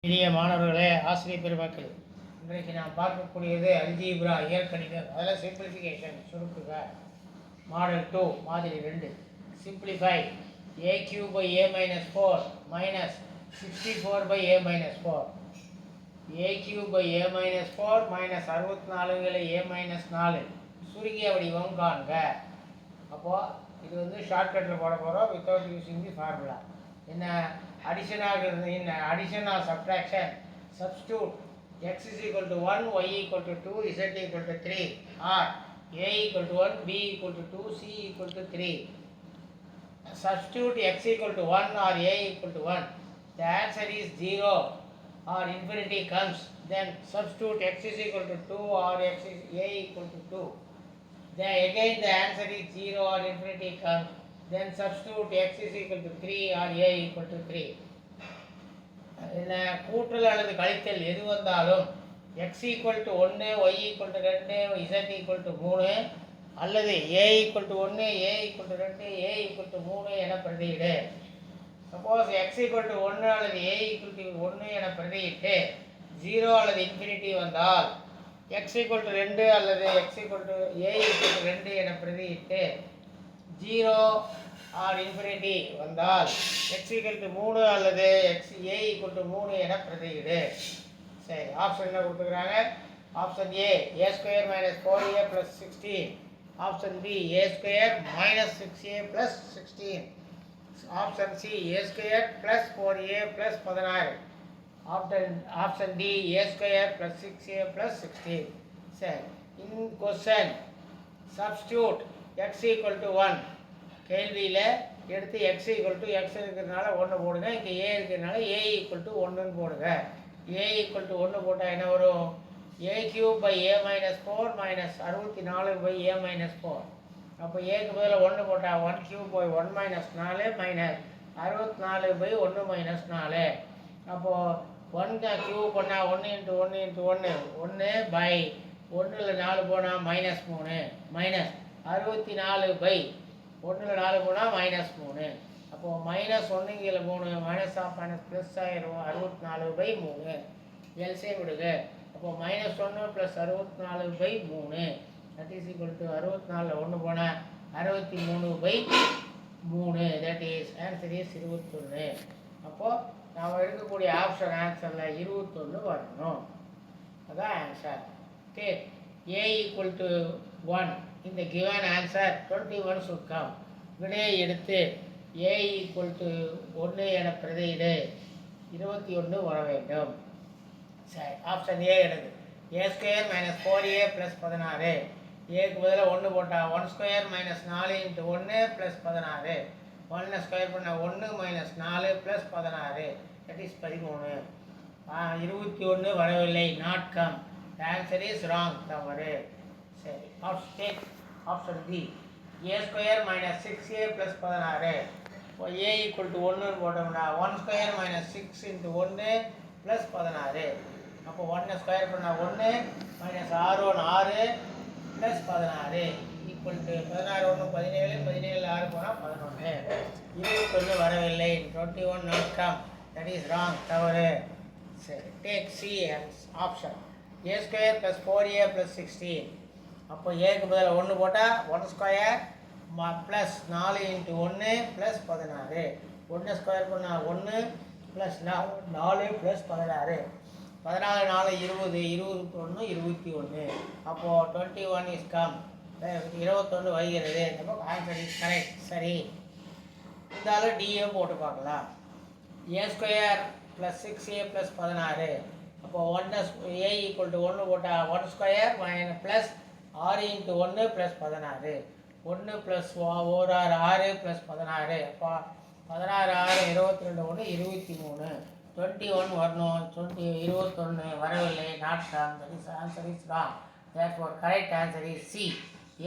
இனிய மாணவர்களே, ஆசிரியர் பெருமக்கள், இன்றைக்கு நாம் பார்க்கக்கூடியது அல்ஜீப்ரா இயற்கணிதம். அதில் சிம்பிளிஃபிகேஷன் சுருக்குக. மாடல் 2 மாதிரி 2 simplify a cube by a minus 4 minus 64 by a minus 4 a cube by a minus 4 minus 64 a minus 4 சுருங்கிய வடிவம் காண்க. அப்போது இது வந்து ஷார்ட்கட்டில் போட போகிறோம் வித்தவுட் யூஸிங் தி ஃபார்முலா. என்ன addition ஆகிறது? in addition or subtraction, substitute x is equal to 1, y equal to 2, z equal to 3, or a equal to 1, b equal to 2, c equal to 3. Substitute x equal to 1 or a equal to 1. The answer is 0 or infinity comes. Then substitute x is equal to 2 or x is a equal to 2. Then again the answer is 0 or infinity comes. Then substitute x is equal to 3 or a equal to 3. என்ன கூட்டல் அல்லது கழித்தல் எது வந்தாலும் x equal to 1, y equal to 2, z equal to 3 அல்லது a equal to 1, a equal to 2, a equal to 3 என பிரதியிடு. Suppose x equal to 1 அல்லது a equal to 1 என பிரதியிட்டு 0 அல்லது இன்ஃபினிட்டி வந்தால் x ஈக்குவல் டு 2 அல்லது x equal to a equal to 2 என பிரதியிட்டு 0 R infinity வந்தால் x equal to 3 அல்லது a equal to 3 என பிரதியிடு. சரி, ஆப்ஷன் என்ன கொடுத்துக்கிறாங்க? Option a square minus 4a plus 16, option B a square minus 6a plus 16, option C a square plus 4a plus 16, option D a square plus 6a plus 16. சரி, in question substitute x equal to 1. கேள்வியில் எடுத்து x equal to x இருக்கிறதுனால 1 போடுங்க, இங்கே a இருக்கிறதுனால a equal to 1ன்னு போடுங்க. a equal to 1 போட்டால் என்ன வரும்? a cube by a minus 4 minus 64 by a minus 4. அப்போ ஏக்கு பதில் 1 போட்டால் 1 cube by 1 minus 4 minus 64 by 1 minus 4. அப்போது 1 கியூப் பண்ணால் 1 இன்ட்டு 1 இன்ட்டு 1 1 பை 1ல் 4 போனால் மைனஸ் 3 மைனஸ் 64 பை 1ல் 4 போனால் மைனஸ் 3. அப்போது மைனஸ் 1 கீழே 3 மைனஸ் ஆஃப் மைனஸ் ப்ளஸ் ஆயிரும் 64 பை 3. எல்சே விடுங்க. அப்போது minus 1 plus 64 by 3 that is equal to 64 1 போனால் 63 பை 3. That is answer is 21. அப்போது நாம் எடுக்கக்கூடிய ஆப்ஷன் ஆன்சரில் 21 வரணும். அதான் answer. Take a equal to 1. இந்த given answer 21 should come. விடையை எடுத்து a ஈக்குவல் டு 1 என பிரதியிடு 21 வர வேண்டும். சரி, ஆப்ஷன் ஏ எடுது. a square minus 4a plus 16. ஏக்கு பதிலாக 1 போட்டால் 1 square minus 4 into 1 plus 16. 1 square பண்ணால் 1 மைனஸ் 4 ப்ளஸ் 16 தட் இஸ் 13. 21 வரவில்லை, not come. Answer is wrong, தவறு. சரி, option D a square minus 6a plus 16. இப்போ a ஈக்குவல் டு 1 போட்டோம்னா 1 ஸ்கொயர் மைனஸ் 6 இன்ட்டு 1 ப்ளஸ் 16. அப்போ 1 ஸ்கொயர் பண்ணால் 1 மைனஸ் 6 6 ப்ளஸ் 16 ஈக்குவல் டு 16 1 17 17 6 போனால் 11. 21 வரவில்லை, 21 not come. That is wrong, தவறு. சரி, take C option a square plus 4a plus 16. அப்போ ஏக்கு பதில் 1 போட்டால் 1 square plus 4 into 1 plus 16. 1 square பண்ணால் 1 ப்ளஸ் 4 ப்ளஸ் 16. 14 4 20 21 21. அப்போது 21 இஸ் கம். 21 வருகிறது. அப்போ ஆன்சர் இஸ் கரெக்ட். சரி, இருந்தாலும் டிஏ போட்டு பார்க்கலாம். a square plus 6a plus 16. அப்போது 1 a ஈக்குவல் டு 1 போட்டால் 1 square minus plus 6 into 1 plus 16. 1 plus 1 6 plus 16. அப்போ 16 6 22 1 23. 21 வரணும், 21 வரவில்லை, not come. That is answer is wrong. Therefore correct answer is C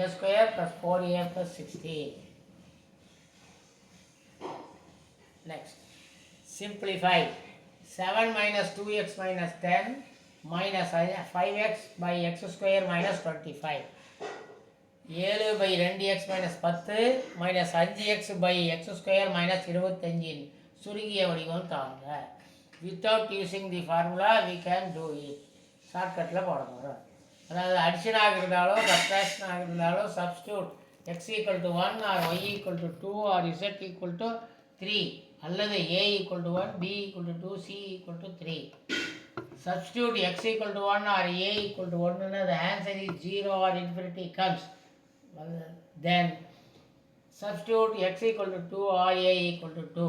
a square plus 4a plus 16. Next simplify 7 minus 2x minus 10 minus 5x by x square minus 25. 7 by 2x minus 10 minus 5x by x square minus 25 சுருங்கிய வடிவம் தாங்க. without using the formula we can do it. ஷார்ட்கட்டில் போட போகிறோம். அதாவது அடிஷனாக இருந்தாலோ சப்ட்ராக்ஷனாக இருந்தாலோ substitute x equal to 1 or y equal to 2 or z equal to 3 அல்லது a equal to 1 b equal to 2 c equal to 3. Substitute x equal to 1 or a equal to 1, the answer is 0 or infinity comes. Then substitute x equal to 2 or a equal to 2.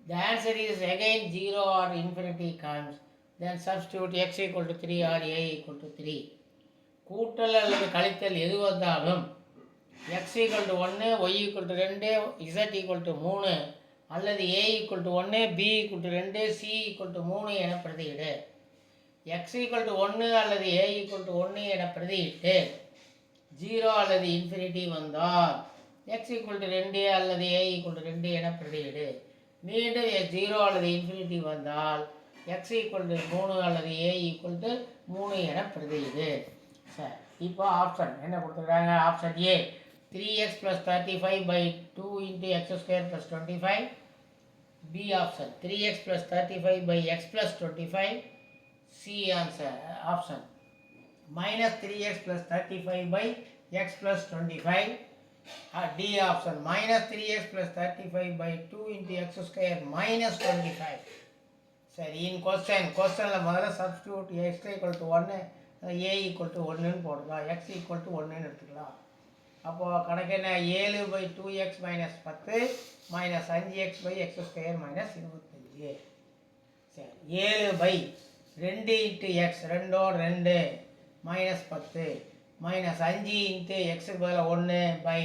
The answer is again 0 or infinity comes. Then substitute x equal to 3 or a equal to 3. கூட்டல் அல்லது கழித்தல் எது வந்தாலும் x equal to 1, y equal to 2, z equal to 3 அல்லது a equal to 1, b equal to 2, c equal to 3 என பிரதியிடு. x equal to 1 அல்லது a equal to 1 என பிரதியிட்டு 0 அல்லது இன்ஃபினிட்டி வந்தால் x equal to 2 அல்லது a equal to 2 என பிரதியிடு. மீண்டும் 0 அல்லது இன்ஃபினிட்டி வந்தால் x equal to 3 அல்லது a equal to 3 என பிரதியிடு. சரி, இப்போ ஆப்ஷன் என்ன கொடுத்துருக்காங்க? Option A 3x plus 35 by 2 into x square plus 25. B option 3x plus 35 by x plus 25. C answer option minus 3x plus 35 by x plus 25. D option minus 3x plus 35 by 2 into x square minus 25. சரி, in questionல முதல்ல substitute x equal to 1 a equal to 1 போடலாம், x equal to 1 எடுத்துக்கலாம். அப்போது கணக்கு என்ன? 7 by 2x minus 10 minus 5x by x square minus 25. சரி, 7 by 2 into X 2 2 minus 10 minus 5 into எக்ஸுக்கு பதில் 1 பை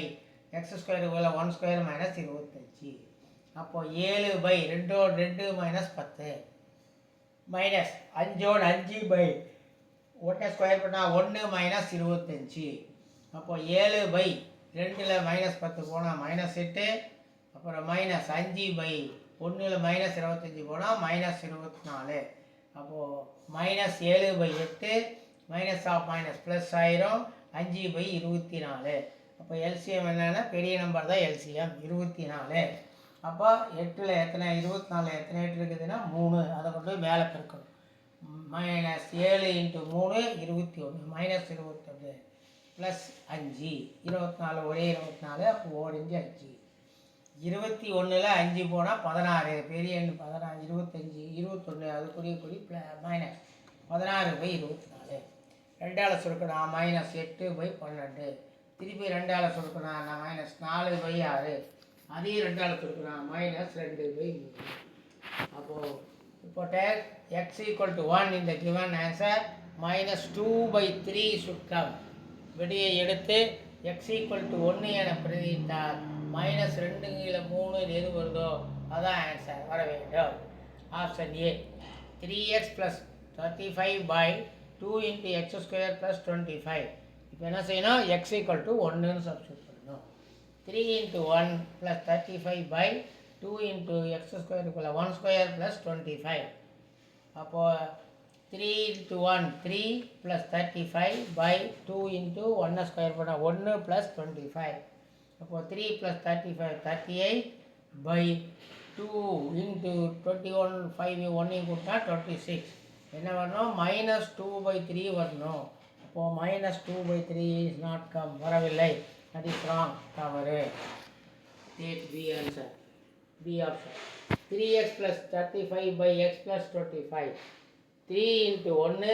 எக்ஸ் ஸ்கொயருக்கு பதில் 1 ஸ்கொயர் மைனஸ் 25. அப்போது 7 by 2 2 minus 10 minus 5 5 by 1 square பண்ணால் 1 மைனஸ் 25. அப்போது 7 பை 2ல் மைனஸ் 10 போனால் மைனஸ் 8, அப்புறம் மைனஸ் 5 பை 1ல் மைனஸ் 25 போனால் மைனஸ் 24. அப்போது minus 7 by 8 minus of minus plus ஆயிரும் 5 பை 24. அப்போ எல்சிஎம் என்னென்னா பெரிய நம்பர் தான் எல்சிஎம் 24. அப்போ 8ல் எத்தனை 24 எத்தனை 8 இருக்குதுன்னா 3, அதை கொண்டு போய் மேலே பெருக்கணும். மைனஸ் 7 இன்ட்டு 3 21 மைனஸ் 21 ப்ளஸ் 5 24 ஒரே 24. அப்போ ஓடிஞ்சு 5 21ல் 5 போனால் 16 பெரிய எண் 16 25 21 அதுக்குரிய குறி மைனஸ் 16 பை 24. 2ஆல் சுருக்கணும் மைனஸ் 8 பை 12. திருப்பி 2ஆல் சுருக்கணும் மைனஸ் 4 பை 6. அதையும் 2ஆல் சுருக்கணும் மைனஸ் 2 பை 3. அப்போது இப்போ டேக் எக்ஸ் ஈக்குவல் டு 1 இந்த கிவன் ஆன்சர் மைனஸ் 2 பை 3 சுட்கம். விடையை எடுத்து x ஈக்குவல் டு 1 என பிரதியிட்டால் மைனஸ் 2 கீழே 3 எது வருதோ அதான் ஆன்சர் வர வேண்டும். Option A 3x plus 35 by 2 into X square plus 25. இப்போ என்ன செய்யணும்? x ஈக்குவல் டு 1ன்னு சப்ஸ்டியூட் பண்ணணும். 3 into 1 plus 35 by 2 into X ஸ்கொயருக்குள்ள 1 ஸ்கொயர் ப்ளஸ் 25. அப்போது 3 into 1 3 plus 35 by 2 into 1 square பண்ணால் 1 plus 25. அப்போது 3 plus 35 38 by 2 into 21 5 1 கொடுத்தா 26. என்ன வரணும்? மைனஸ் 2 by 3 வரணும். அப்போது minus 2 by 3 is not come வரவில்லை. அது இஸ் ராங் தவறு. Take B answer B option 3x plus 35 by x plus 25. 3 into 1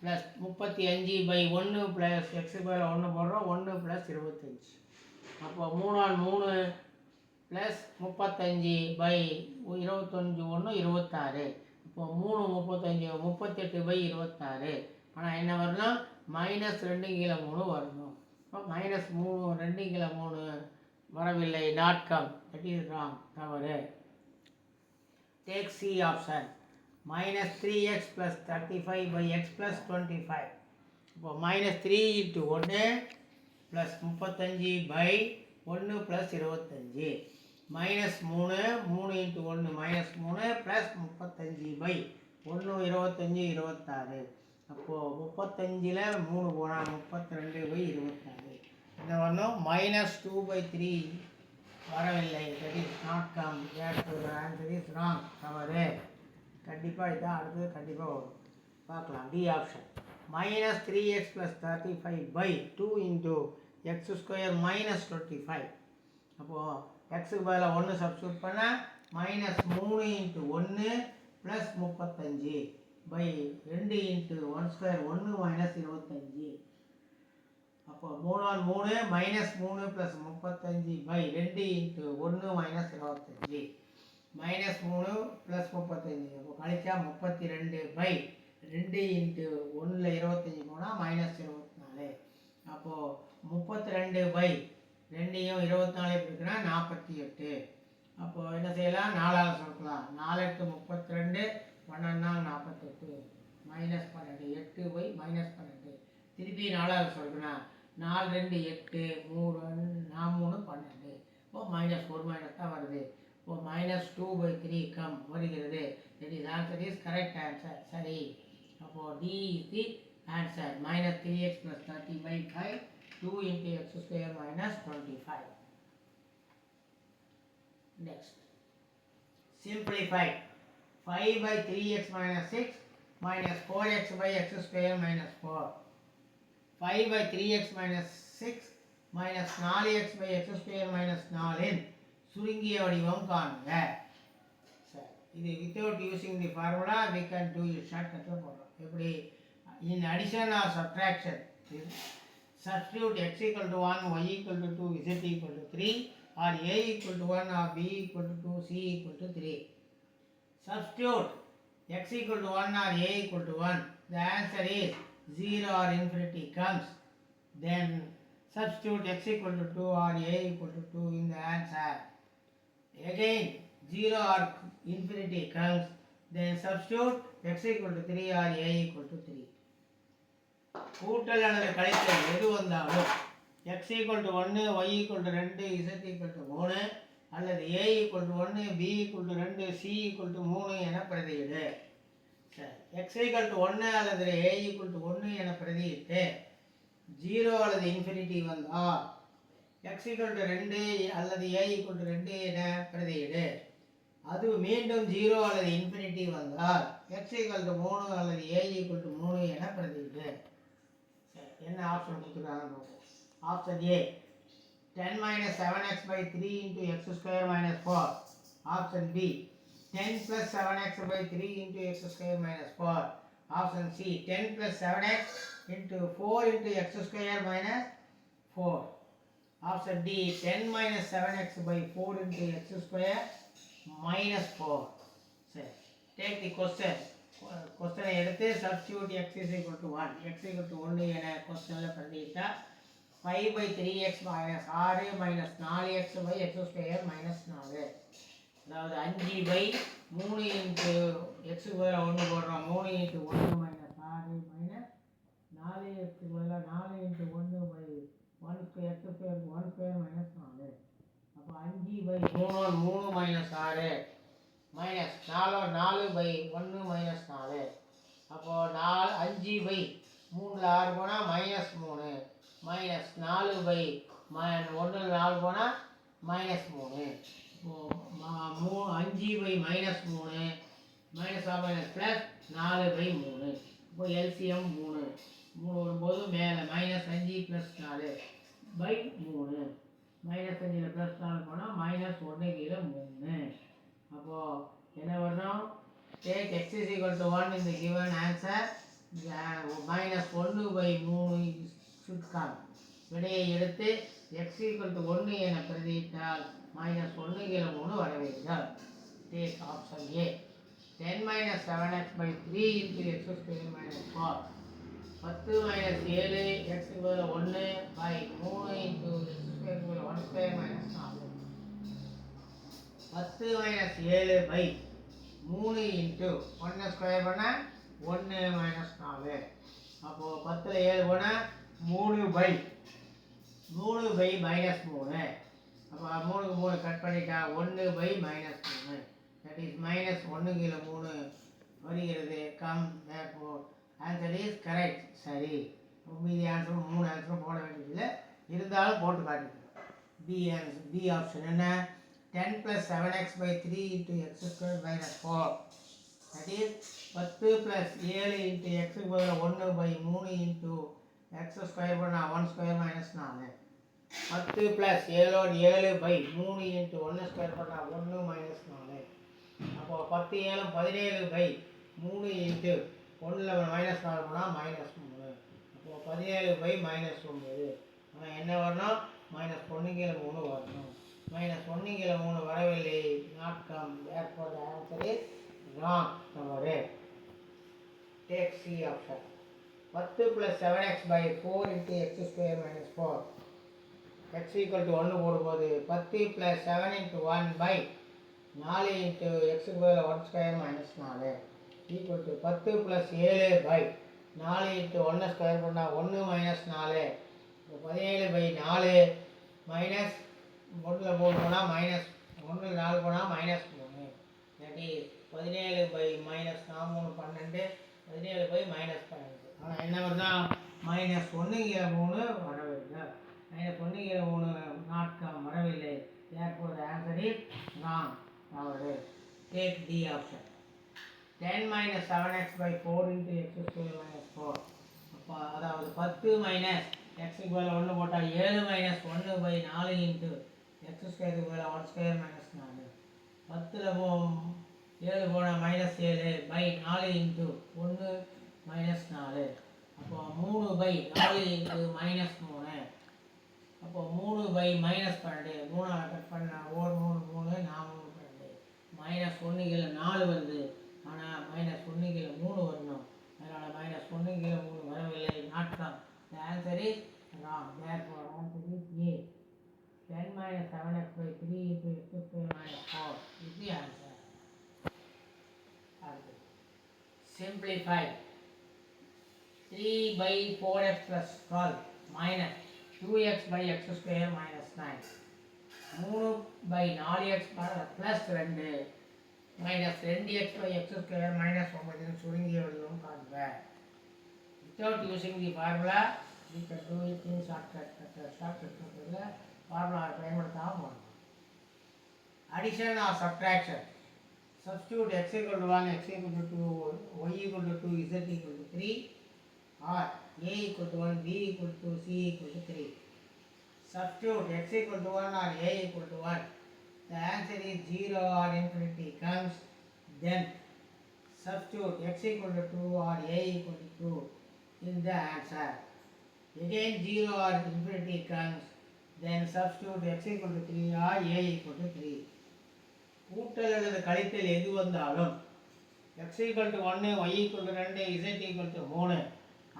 plus 35 by 1 plus x மேலே 1 போடுறோம் 1 plus 25. அப்போ 3 3 plus 35 by 25 1 26. இப்போ 3 35 38 by 26. ஆனால் என்ன வரணும்? மைனஸ் 2 கீழே 3 வரணும். இப்போ மைனஸ் 3 2 கீழே 3 வரவில்லை. Not come. That is wrong தவறு. Take C option minus 3x plus 35 by x plus 25. இப்போ minus 3 into 1 plus 35 by 1 plus 25. minus 3 3 into 1 minus 3 plus 35 by 1 25 26. அப்போது 35ல் 3 போனால் 32 by 26. என்ன வரணும்? மைனஸ் 2 by 3 வரவில்லை. That is not come. Answer is wrong தவறு. கண்டிப்பாக இதான் அடுத்தது கண்டிப்பாக வரும், பார்க்கலாம். D option. Minus 3x + 35/2 into X square minus 25. அப்போது எக்ஸுக்கு பதிலாக 1 சப்ஸ்டியூட் பண்ணால் -3 × 1 + 35/2 இன்ட்டு 1 ஸ்கொயர் 1 - 25. அப்போ 3 3 -3 + 35/2 இன்ட்டு 1 - 25. -3 + 35 அப்போ கழிச்சா 32/2 இன்ட்டு 1ல் 25 போனால் -24. அப்போது 32/2யும் 24 இருக்குன்னா 48. அப்போது என்ன செய்யலாம், 4ஆல் சுருக்கலாம். 4 × 8 = 32, 12 48, -12, 8/-12. திருப்பி 4ஆல் சுருக்கணும். 4 2 8, 3 12. இப்போ -4 மைனஸ் தான் வருது. இப்போ -2/3 வருகிறது. That is answer is correct answer. சரி, அப்போது D is the answer. -3x + 30/5, 2 × x² - 25. Next, simplify. 5/3x - 6 minus 4x/x² - 4. 5/3x - 6 minus 4x/x² - 4 இன் சுருங்கிய வடிவம் காண்க. சரி, இது without using the formula we can do it shortcut போடுறோம். எப்படி? in addition or subtraction, substitute x = 1, y = 2, z = 3, or a = 1, or b = 2, c = 3. Substitute x = 1 or a = 1. The answer is 0 or infinity comes. Then substitute x = 2 or a = 2 in the answer. Again 0 or infinity comes. Then substitute x = 3 or a = 3. கூட்டல் அல்லது கழித்தல் எது வந்தாலும் x = 1, y = 2, z = 3, அல்லது a = 1, b = 2, c = 3 என பிரதியிடு. சரி, x = 1 அல்லது a = 1 என பிரதியிட்டு 0 அல்லது இன்ஃபினிட்டி வந்தால் x = 2 அல்லது a = 2 என பிரதியிடு. அது மீண்டும் 0 அல்லது இன்ஃபினிட்டி வந்தால் x = 3 அல்லது a = 3 என பிரதியிடு. சரி, என்ன ஆப்ஷன் கொடுத்துருக்காங்க? Option A 10 - 7x/3 × x² - 4. Option B 10 + 7x/3 × x² - 4. Option C 10 + 7x × 4 × x² - 4. Option D 10 - 7x/4 × x² - 4. சரி, டேக் தி கொஸ்டின். கொஸ்டினை எடுத்து சப்ஸ்டியூட் x = 1. x = 1 என கொஸ்டினில் பிரதியிட்டால் 5/3x - 6 minus 4x/x² - 4. அதாவது 5/3 இன்ட்டு எக்ஸுக்கு பதிலாக 1 போடுறோம். 3 × 1 - 6 மைனஸ் 4x பதிலாக 4 × 1/1 x² 1² - 4. அப்போ 5/3 3 - 6 மைனஸ் 4/1 - 4. அப்போது 5/3 6 போனால் -3 மைனஸ் 4/1 4 போனால் -3. இப்போது 5/-3 -3 ப்ளஸ் 4/3. இப்போ எல்சிஎம் 3 வரும்போது மேலே -5 + 4/3. -5 + 4 போனால் -1 கீழே 3. அப்போது என்ன வரணும்? Take x = 1 in the given answer. -1/3 should come. விடையை எடுத்து x = 1 என பிரதியிட்டால் -1 கீழே 3 வர வேண்டும். Take option A 10 - 7x/3 × x² - 4. 10 - 7 x க்கு பதிலாக 1/3 × x² = 1² - 4. 10 - 7/3 × 1 ஸ்கொயர் பண்ணால் 1 - 4. அப்போது 10ல் 7 போனால் 3/-3. அப்போ 3க்கு 3 கட் பண்ணிட்டா 1/-3. தட் இஸ் -1 கீழே 3 வருகிறது. Come therefore answer is correct. சரி, மீதி ஆன்சரும் 3 ஆன்சரும் போட வேண்டியதில்லை, இருந்தாலும் போட்டு காட்டிக்கிறோம். பி ஆப்ஷன் என்ன? 10 + 7x/3 × x² - 4. That is 10 plus 7 into எக்ஸுக்கு பதிலாக 1/3 இன்ட்டு எக்ஸ் ஸ்கொயர் பண்ணால் 1 square minus 4. 10 plus 7/3 into 1 square பண்ணால் 1 மைனஸ் 4. அப்போது 10 7 17/3 இன்ட்டு 1 மைனஸ் 4 பண்ணால் -3. அப்போது 17/-9. ஆனால் என்ன வரணும்? -1/3 வரணும். -1/3 வரவில்லை. Not come. therefore the answer is wrong. தவறு. take C option. 10 + 7x/4 × x² - 4. x = 1 போடும்போது 10 + 7 × 1/4 × x க்கு பதிலாக 1² - 4 = 10 + 7/4 × 1 ஸ்கொயர் பண்ணால் 1 - 4. 17/4 மைனஸ் 1 போனால் மைனஸ் 1 4 போனால் -3. That is 17/-3 12. 17/-12. ஆனால் என்ன வருதா? -1/3 வரவில்லை. -1/3 நாட்கம் வரவில்லை. therefore the answer is wrong. தவறு. take D option. 10 - 7x/4 × x² - 4. அப்போ அதாவது 10 மைனஸ் எக்ஸுக்கு பதிலாக 1 போட்டால் 7 - 1/4 இன்ட்டு x² பதிலாக 1² - 4. 10ல் 7 போனால் -7/4 இன்ட்டு 1 - 4. அப்போ 3/4 இன்ட்டு -3. அப்போ 3/-12. 3 கட் பண்ணால் 1 3 3 4 -1 4 வருது. ஆனால் -1 வரணும். அதனால் -1 வரவில்லை. நாட்கம். the answer is wrong. therefore answer is A. 10 - 7x/3 × x² - 4 is the answer. Simplify. 3/4x + 12 minus 2x/x² - 9. 3/4x + 2 minus 2x/x² - 9 சுருங்கிய வடிவம் காண்க. without using the formula we can do it in shortcut. Formula பயன்படுத்தாமல் போகணும். addition or subtraction. substitute x = 1, x = 2, y = 2, z = 3, or a = 1, b = 2, c = 3. substitute x = 1 or a = 1. the answer is 0 or infinity comes. then substitute x = 2 or a = 2 in the answer. again 0 or infinity comes. then substitute x = 3 or a = 3. கூட்டல் அல்லது கழித்தல் எது வந்தாலும் x = 1, y = 2, z = 3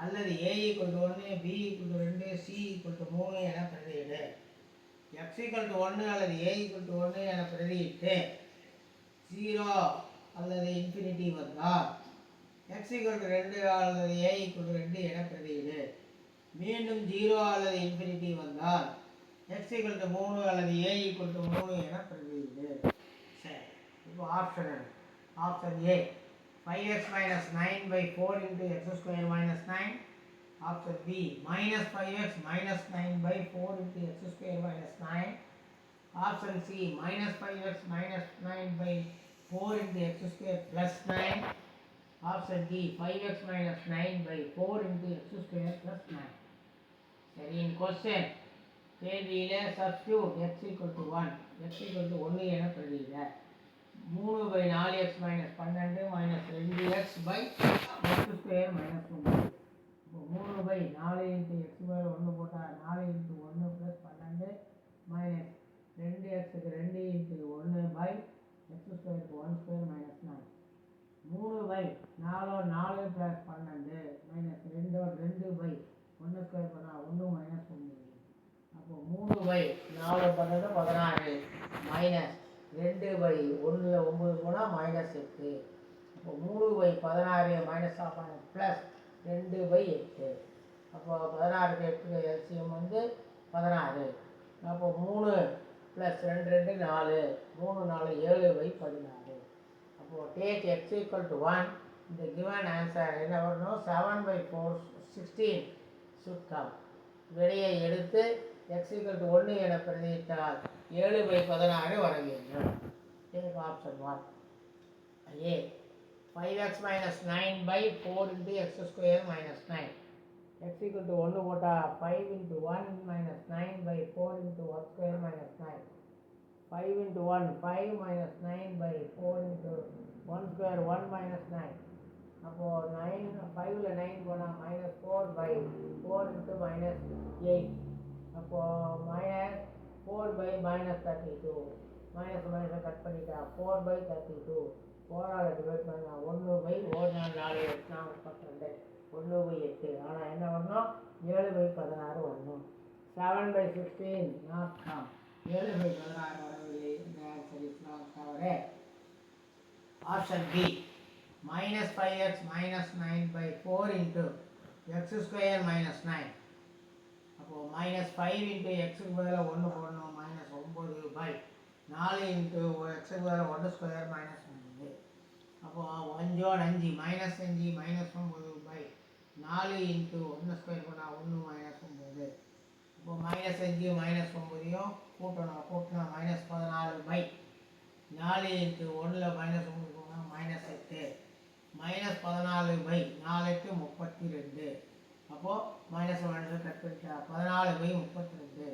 அல்லது a = 1, b = 2, c = 3 என பிரதியிடு. x = 1 அல்லது a = 1 என பிரதியிட்டு 0 அல்லது இன்ஃபினிட்டி வந்தால் x = 2 அல்லது a = 2 என பிரதியிடு. மீண்டும் 0 அல்லது இன்ஃபினிட்டி வந்தால் x = 3 அல்லது a = 3 என பிரதியிடு. சரி, இப்போ option. Option A 5x - 9/4 × x² - 9. Option B -5x - 9/4 × x² - 9. Option C -5x - 9/4 × x² + 9. Option D 5x - 9/4 × x² + 9. சரி, in question கேள்வியில் substitute x = 1. x = 1 என பிரதியிட. 3/4x - 12 - 2x/x² - 9. இப்போ 3/4 × x மேலே 1 போட்டால் 4 × 1 + 12 minus 2x க்கு 2 × 1/x² க்கு 1² - 9. 3/4 4 + 12 minus 2/1² பண்ணால் 1 - 1. அப்போ 3/4 12 16 minus 2/1 9 போனால் -8. அப்போ 3/16 - ப்ளஸ் 2/8. அப்போ 16க்கு 8 எல்சிஎம் வந்து 16. அப்போ 3 + 2 2 4 3 4 7/16. அப்போது டேக் x = 1. இந்த கிவன் ஆன்சர் என்ன வரணும்? 7/4 16 should come. விடையை எடுத்து x = 1 என பிரதியிட்டால் 7/16 வர வேண்டும். Take option 1. A 5x minus 9 by 4 into x square minus 9. X equal to 1 போட்டால் 5 into 1 minus 9 by 4 into x square minus 9. 5 into 1, 5 minus 9 by 4 into 1 square 1 minus 9. அப்போது 9 5ல் 9 போனால் minus 4 by 4 into minus 8. அப்போது minus 4 by minus 32. Minus மைனஸை cut பண்ணிட்டா 4 by 32. 4ஆல் divide பண்ணால் 1 by 1 4 8 32. 1 by 8. ஆனால் என்ன வரணும் 7 by 16 வரணும். 7 by 16 not come. 7 by 16 வரவில்லை. இந்த ஆன்சர் இஸ் நாட் கவரே. Option B minus 5x minus 9 by 4 into x square minus 9. அப்போது minus 5 into x பதிலாக 1 போடணும். minus 9 by 4 into x பதிலாக 1 square minus 9. அப்போது 5 5 minus 5 minus 9 by 4 into 1 square போனால் 1 minus 9. இப்போது minus 5 minus 9 கூட்டினா minus 14 by 4 into 1ல் minus 9 போனால் minus 8. Minus 14 by 4 8 32. அப்போது மைனஸ் மைனஸை கட் பண்ணிட்டா 14 by 32.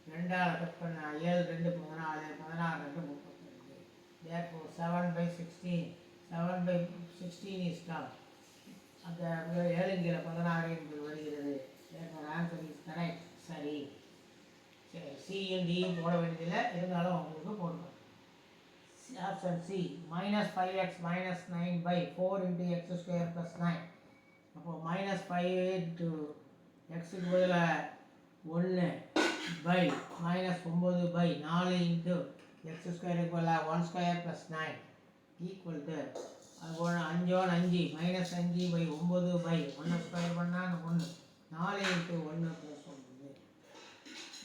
2ஆல் கட் பண்ணால் 7 2 14 16 2 32. therefore 7 by 16. 7 by 16 is done. அந்த 7 கீழே 16 என்பது வருகிறது. therefore answer is correct. சரி சியும் டியும் போட வேண்டியதில்லை, இருந்தாலும் உங்களுக்கு போடணும். Option C minus 5x minus 9 by 4 into x square plus 9. அப்போது minus 5 into xக்கு பதிலாக 1 by minus 9 by 4 into x square பதிலாக 1 square plus 9 equal to 5 5 minus 5 by 9 by 1 square பண்ணால் 1 4 into 1 plus 9.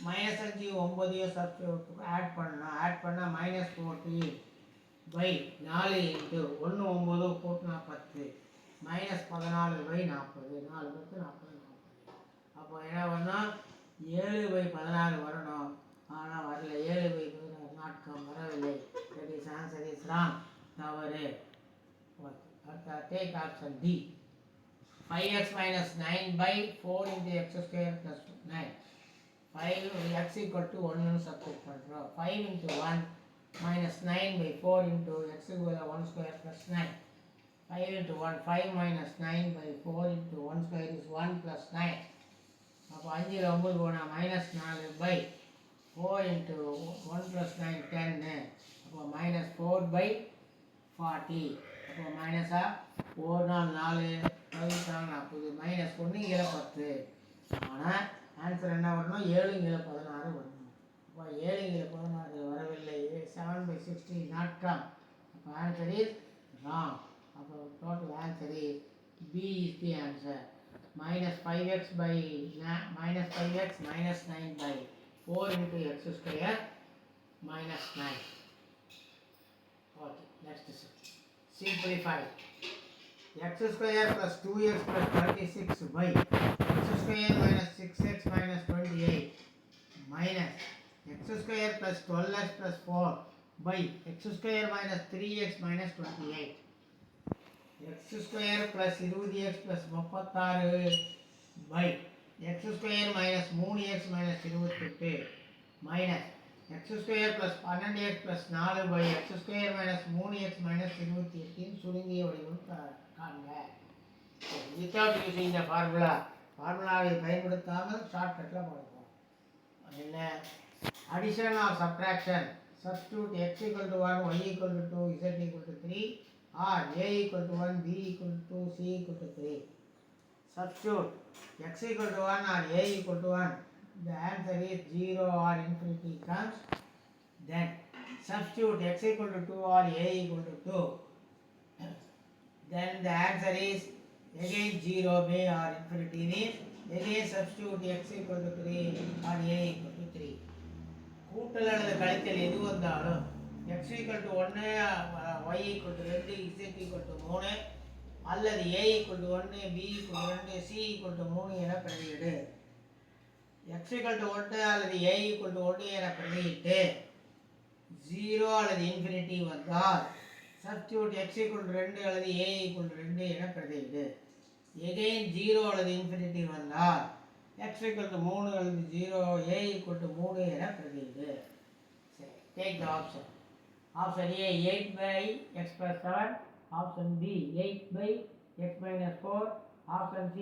minus 5 9 substitute add பண்ணால் minus 14 by 4 into 1 9 கூட்டினா 10 minus 14 by 40. 4 10 40. அப்போ என்ன வரணும் 7 by 16 வரணும், ஆனால் வரல. 7 by 16 நாட்கம் வரவில்லை. that is answer is wrong. தவறு. take option D. 5x minus 9 by 4 into x square plus 9. 5 x equal to 1 substitute பண்ணுறோம். 5 into 1 minus 9 by 4 into x equal to 1 square plus 9. 5 into 1 5 minus 9 by 4 into 1 square is 1 plus 9. அப்போ 5ல் 9 போனால் minus 4 by 4 into 1 plus 9 10. அப்போ minus 4 by 40. அப்போ மைனஸாக 4 4 5 40 minus 1 கீழே 10. ஆனால் answer என்ன வரணும் 7 கீழே 16 வரணும். அப்போ 7 கீழே 16 வரவில்லை. 7 by 16 not come. அப்போ ஆன்சர் இஸ் wrong. அப்போ total answer is B is the answer. minus 5x minus 9 by 4 into x square minus 9. Okay, next simplify. x square plus 2x plus 36 by x square minus 6x minus 28 minus x square plus 12x plus 4 by x square minus 3x minus 28. x square plus 20x plus 36 by x square minus 3x minus 28 minus x square plus 12x plus 4 by x square minus 3x minus 28 சுருங்கிய வடிவம் காண்க. without using the ஃபார்முலாவை பயன்படுத்தாமல் ஷார்ட்கட்டில் போடுவோம். என்ன addition or subtraction. substitute x equal to 1 y equal to 2 z equal to 3 or a equal to 1 b equal to 2 c equal to 3. substitute x equal to 1 or a equal to 1. the answer is 0 or infinity comes. then substitute x equal to 2 or a equal to 2. then the answer is again 0 may or infinity means again substitute x equal to 3 or a equal to 3. கூட்டல் அல்லது கழித்தல் எது வந்தாலும் x equal to 1 y equal to 2 z equal to 3 அல்லது a equal to 1 b equal to 2 c equal to 3 என பிரதியிடு. x equal to 1 அல்லது a equal to 1 என பிரதியிட்டு 0 அல்லது இன்ஃபினிட்டி வந்தால் சப்ஸ்டியூட் x = 2 அல்லது a = 2 என பிரதியிடு. எகைன் 0 அல்லது இன்ஃபினிட்டி வந்தால் x = 3 அல்லது 0 a = 3 என பிரதியிடு. சரி, take the option. Option A 8/x + 7, option B 8/x - 4, option C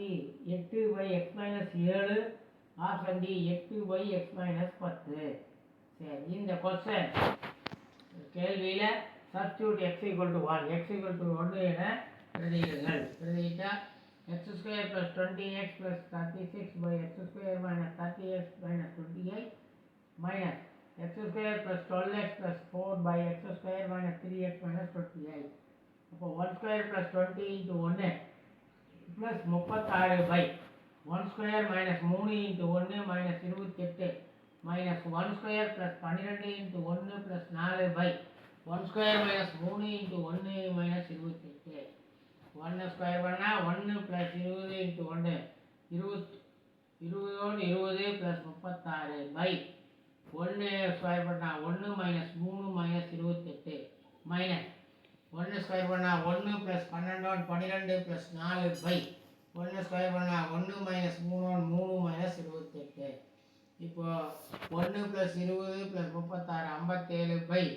8/x - 7, option D 8/x - 10. சரி, இந்த கொஸ்டின் கேள்வியில் சப்ஸ்டியூட் x = 1 என பிரதியிடுங்கள். பிரதியிட்டால் x² + 20x + 36/x² - 30x - 28 minus x² + 12x + 4/x² - 3x - 28. அப்போ 1² + 20 × 1 + 36/1² - 3 × 1 - 28 -1² + 12 × 1 + 4/1² - 28 1 ஸ்கொயர் பண்ணால் 1 + 20 × 1 20 20 20 + 36 1 ஸ்கொயர் பண்ணால் 1 - 3 - 28 மைனஸ் 1 ஸ்கொயர் பண்ணால் 1 + 12 12 + 4 1 square பண்ணால் 1 - 3 3 - 28. இப்போ 1 + 20 + 36 57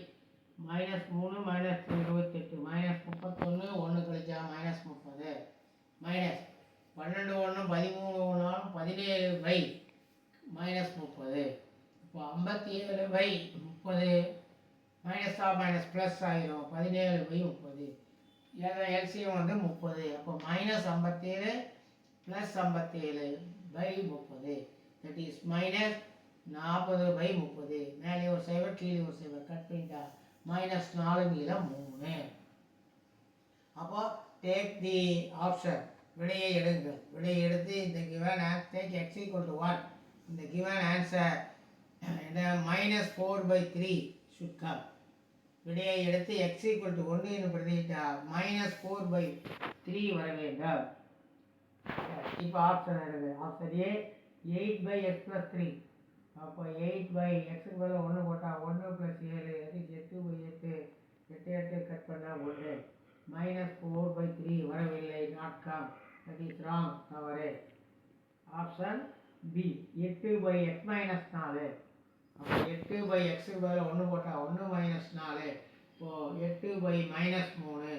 -3 - 28 -31 1 கழிச்சா -30 மைனஸ் 12 1 13 1 17 -30. இப்போ 57/30 மைனஸ் மைனஸ் ப்ளஸ் ஆகிரும் 17/30. ஏதாவது எல்சிஎம் வந்து 30. அப்போ -57 + 57/30 தட் இஸ் -40/30. மேலே ஒரு சைவர் கீழே ஒரு சைவர் கட் பண்ணிட்டா -4 மீதம் 3. அப்போ டேக் தி ஆப்ஷன், விடையை எடுங்கள். விடையை எடுத்து இந்த கிவன் டேக் x = 1. இந்த கிவன் ஆன்சர் -4/3 should come. விடையை எடுத்து x = 1 என்று பிரதியிட்டால் -4/3 வர வேண்டும். இப்போ ஆப்ஷன் எடுங்க. Option A 8/x + 3. அப்போ 8/x க்கு பதிலாக 1 போட்டால் 1 + 7 8/8 8 8 கட் பண்ணால் 1 -4/3 வரவில்லை. Not come. That is wrong, தவறு. Option B 8/x - 4. அப்போ 8/x க்கு பதிலாக 1 போட்டால் 1 - 4. இப்போது 8/-3.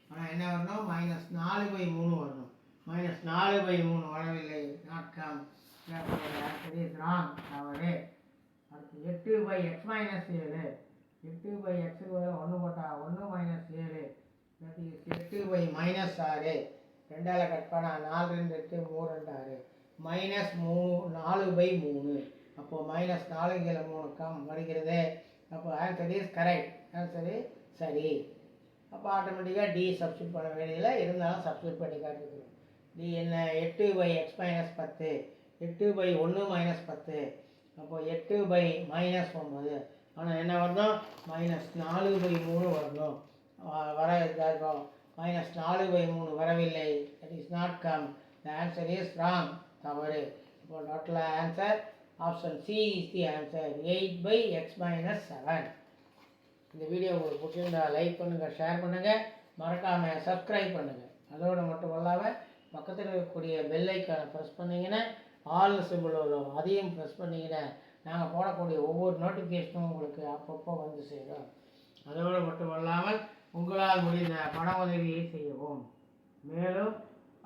ஆனால் என்ன வரணும்? -4/3 வரணும். -4/3 வரவில்லை. Not come. That is wrong, தவறு. அடுத்து 8/x - 7. 8/x க்கு பதிலாக 1 போட்டால் 1 - 7. That is 8/-6. 2ஆல் கட் பண்ணால் 4 2 8 3 2 6 -4/3. அப்போது -4 கீழே 3 கம் வருகிறது. அப்போ answer is correct. Answer is சரி. அப்போ ஆட்டோமேட்டிக்காக டி சப்ஸ்டியூட் பண்ண வேண்டியதில்லை, இருந்தாலும் சப்ஸ்டியூட் பண்ணி காட்டிக்கிறோம். டி என்ன? 8/x - 10. 8/1 - 10. அப்போது 8/-9. ஆனால் என்ன வரணும்? -4/3 வரணும். வர இருக்கும். -4/3 வரவில்லை. That is not come. The answer is wrong, தவறு. இப்போ total answer option C is the answer 8/x - 7. இந்த வீடியோ உங்களுக்கு பிடிச்சிருந்தா லைக் பண்ணுங்கள், ஷேர் பண்ணுங்கள், மறக்காமல் சப்ஸ்கிரைப் பண்ணுங்கள். அதோடு மட்டும் இல்லாமல் பக்கத்தில் இருக்கக்கூடிய பெல் ஐக்கானை ப்ரெஸ் பண்ணிங்கன்னா ஆல் சிம்பிள் வரும், அதையும் ப்ரெஸ் பண்ணிங்கன்னா நாங்கள் போடக்கூடிய ஒவ்வொரு நோட்டிஃபிகேஷனும் உங்களுக்கு அப்பப்போ வந்து சேரும். அதோடு மட்டும் இல்லாமல் உங்களால் முடிந்த பண உதவியை செய்யவும். மேலும்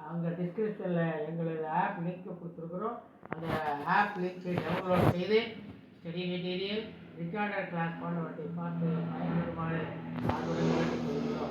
அங்கே டிஸ்கிரிப்ஷனில் எங்களது ஆப் லிங்க் கொடுத்துருக்குறோம். அந்த ஆப் லிங்க்கை டவுன்லோட் செய்து ஸ்டடி மெட்டீரியல், ரிகார்டட் கிளாஸ் போன்றவற்றை பார்த்து பயன்பெறுமாறு ஆர்வம்